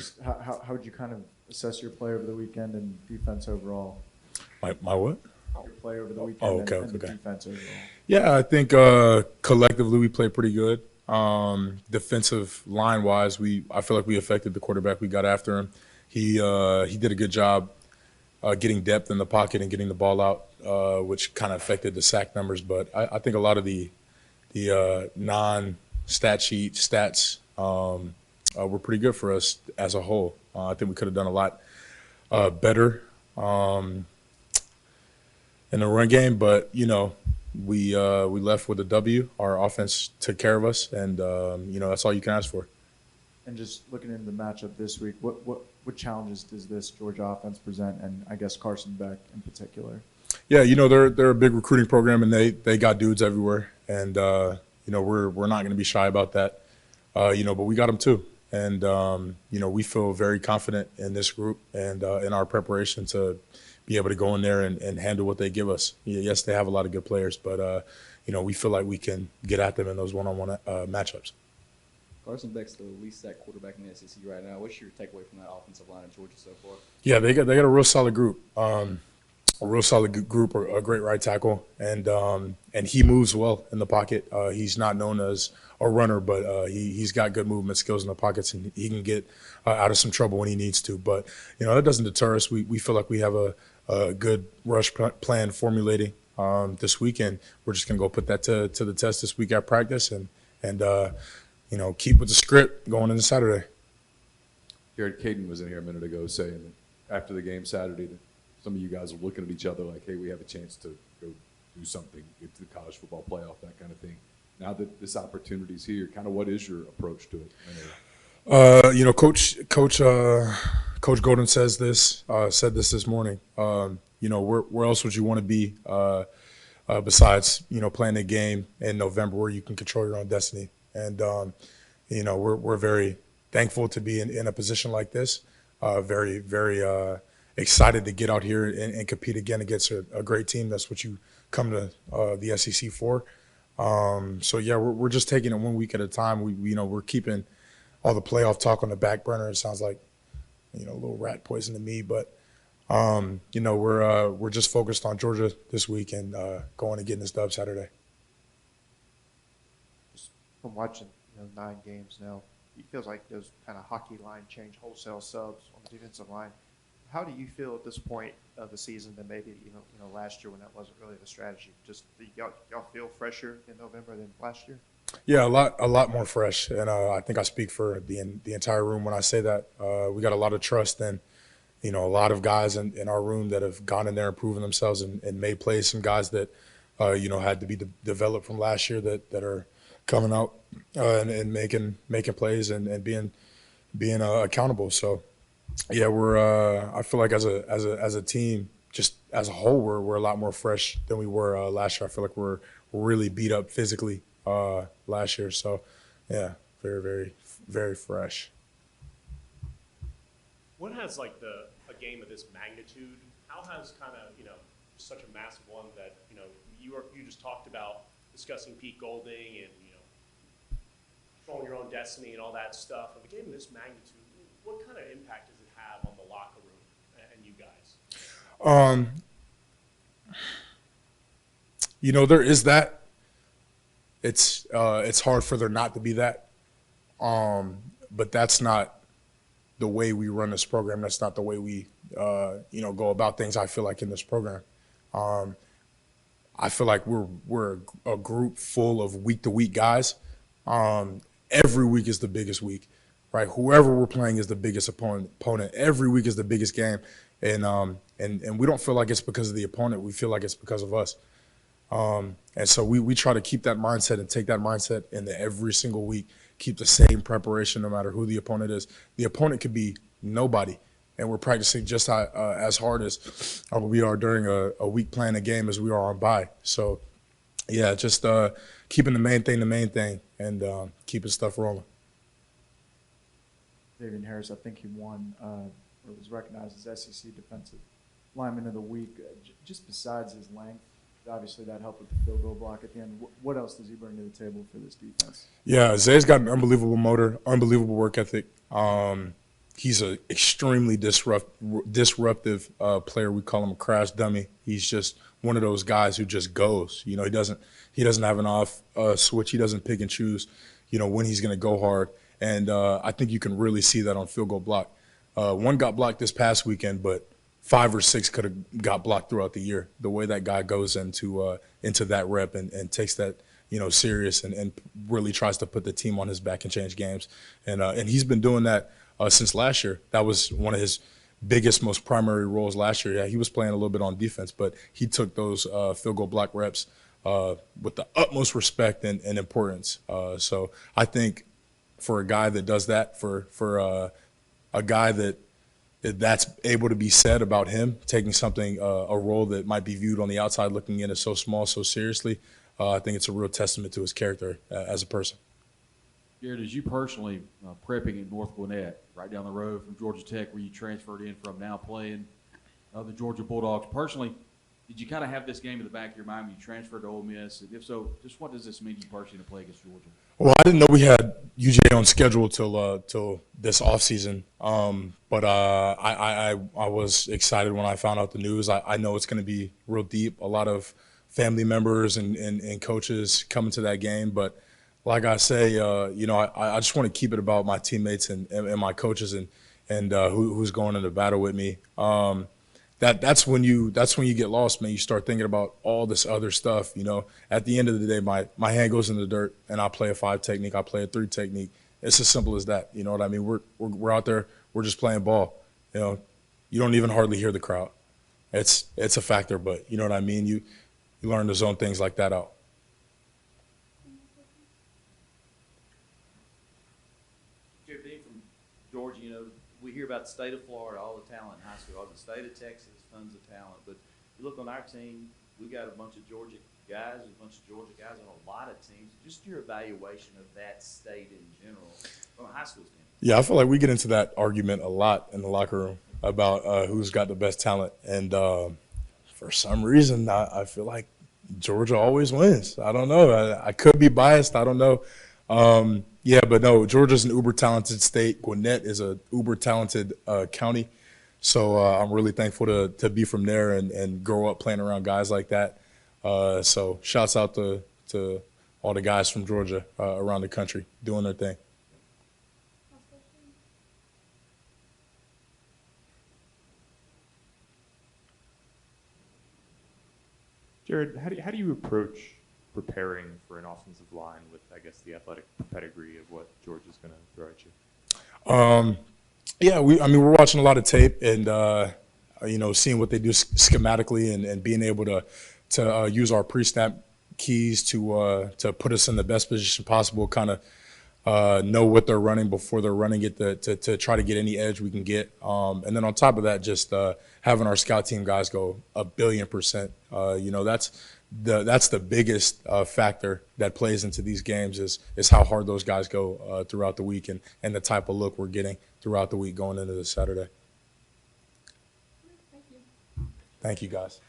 Just how would you kind of assess your play over the weekend and defense overall? My what? Your play over the weekend okay, and the okay. defense overall. Yeah, I think collectively we played pretty good. Defensive line wise, I feel like we affected the quarterback. We got after him. He did a good job getting depth in the pocket and getting the ball out, which kind of affected the sack numbers. But I think a lot of the non-stat sheet stats were pretty good for us as a whole. I think we could have done a lot better in the run game, but we left with a W. Our offense took care of us, and that's all you can ask for. And just looking into the matchup this week, what challenges does this Georgia offense present, and I guess Carson Beck in particular? Yeah, they're a big recruiting program, and they got dudes everywhere, and we're not going to be shy about that. But we got them too, and we feel very confident in this group and in our preparation to be able to go in there and handle what they give us. Yes, they have a lot of good players, but we feel like we can get at them in those one-on-one matchups. Carson Beck's the least sacked quarterback in the SEC right now. What's your takeaway from that offensive line of Georgia so far? Yeah, they got a real solid group. A great right tackle, and he moves well in the pocket. He's not known as a runner, but he's got good movement skills in the pockets, and he can get out of some trouble when he needs to. But that doesn't deter us. We feel like we have a good rush plan formulating this weekend. We're just gonna go put that to the test this week at practice, and keep with the script going into Saturday. Jared Caden was in here a minute ago saying that after the game Saturday that some of you guys are looking at each other like, hey, we have a chance to go do something, get to the college football playoff, that kind of thing. Now that this opportunity's here, kind of what is your approach to it? Coach Golden said this morning. Where else would you want to be besides playing a game in November where you can control your own destiny? And we're very thankful to be in a position like this. Very excited to get out here and compete again against a great team. That's what you come to the SEC for. So yeah, we're just taking it one week at a time. We're keeping all the playoff talk on the back burner. It sounds like a little rat poison to me, but we're just focused on Georgia this week and going and getting this dub Saturday. Just from watching 9 games now, it feels like those kind of hockey line change, wholesale subs on the defensive line. How do you feel at this point of the season than maybe last year when that wasn't really the strategy? Just y'all feel fresher in November than last year? Yeah, a lot more fresh, and I think I speak for the entire room when I say that. We got a lot of trust and a lot of guys in our room that have gone in there and proven themselves and made plays. Some guys that had to be developed from last year that are coming out and making plays and being accountable. So. Yeah, I feel like as a team, just as a whole, we're a lot more fresh than we were last year. I feel like we're really beat up physically last year. So, yeah, very, very, very fresh. What has a game of this magnitude? How has kind of such a massive one that you just talked about discussing Pete Golding and controlling your own destiny and all that stuff. Of a game of this magnitude, what kind of impact does it have on the locker room and you guys? There is that. It's hard for there not to be that. But that's not the way we run this program. That's not the way we go about things. I feel like in this program, I feel like we're a group full of week to week guys. Every week is the biggest week. Right, whoever we're playing is the biggest opponent. Every week is the biggest game, and we don't feel like it's because of the opponent. We feel like it's because of us. And so we try to keep that mindset and take that mindset into every single week. Keep the same preparation no matter who the opponent is. The opponent could be nobody, and we're practicing just as hard as we are during a week playing a game as we are on bye. So, yeah, just keeping the main thing, and keeping stuff rolling. Davian Harris, I think he won or was recognized as SEC Defensive Lineman of the Week. Just besides his length, obviously that helped with the field goal block at the end. What else does he bring to the table for this defense? Yeah, Zay's got an unbelievable motor, unbelievable work ethic. He's an extremely disruptive player. We call him a crash dummy. He's just one of those guys who just goes. You know, he doesn't have an off switch. He doesn't pick and choose, you know, when he's going to go hard. And I think you can really see that on field goal block. One got blocked this past weekend, but 5 or 6 could have got blocked throughout the year. The way that guy goes into that rep and takes that, you know, serious and really tries to put the team on his back and change games. And he's been doing that since last year. That was one of his biggest, most primary roles last year. Yeah, he was playing a little bit on defense, but he took those field goal block reps with the utmost respect and importance. So I think for a guy that does that, for a guy that's able to be said about him, taking something, a role that might be viewed on the outside looking in as so small, so seriously, I think it's a real testament to his character as a person. Jared, as you personally prepping at North Gwinnett, right down the road from Georgia Tech, where you transferred in from, now playing the Georgia Bulldogs, personally, did you kind of have this game in the back of your mind when you transferred to Ole Miss? And if so, just what does this mean to you personally to play against Georgia? Well, I didn't know we had UGA on schedule till this offseason. But I was excited when I found out the news. I know it's going to be real deep. A lot of family members and coaches coming to that game. But like I say, you know, I just want to keep it about my teammates and my coaches and who's going into battle with me. That's when you get lost, man. You start thinking about all this other stuff. You know, at the end of the day, my hand goes in the dirt and I play a 5 technique. I play a 3 technique. It's as simple as that. You know what I mean? We're out there. We're just playing ball. You know, you don't even hardly hear the crowd. It's a factor, but you know what I mean. You learn to zone things like that out. Jared, being from Georgia, you know, we hear about the state of Florida, all the talent in high school, all the state of Texas, tons of talent. But you look on our team, we got a bunch of Georgia guys, a bunch of Georgia guys on a lot of teams. Just your evaluation of that state in general from a high school standpoint. Yeah, I feel like we get into that argument a lot in the locker room about who's got the best talent. And for some reason, I feel like Georgia always wins. I don't know. I could be biased. I don't know. Yeah, but no, Georgia's an uber-talented state. Gwinnett is a uber-talented county. So I'm really thankful to be from there and grow up playing around guys like that. So shouts out to all the guys from Georgia around the country doing their thing. Jared, how do you approach preparing for an offensive line with, I guess, the athletic pedigree of what Georgia's going to throw at you? Yeah, we're watching a lot of tape and you know, seeing what they do schematically and being able to use our pre-snap keys to put us in the best position possible. Kind of know what they're running before they're running it to try to get any edge we can get. And then on top of that, just having our scout team guys go 1,000,000,000%. You know, that's the biggest factor that plays into these games is how hard those guys go throughout the week and the type of look we're getting throughout the week going into this Saturday. Thank you, guys.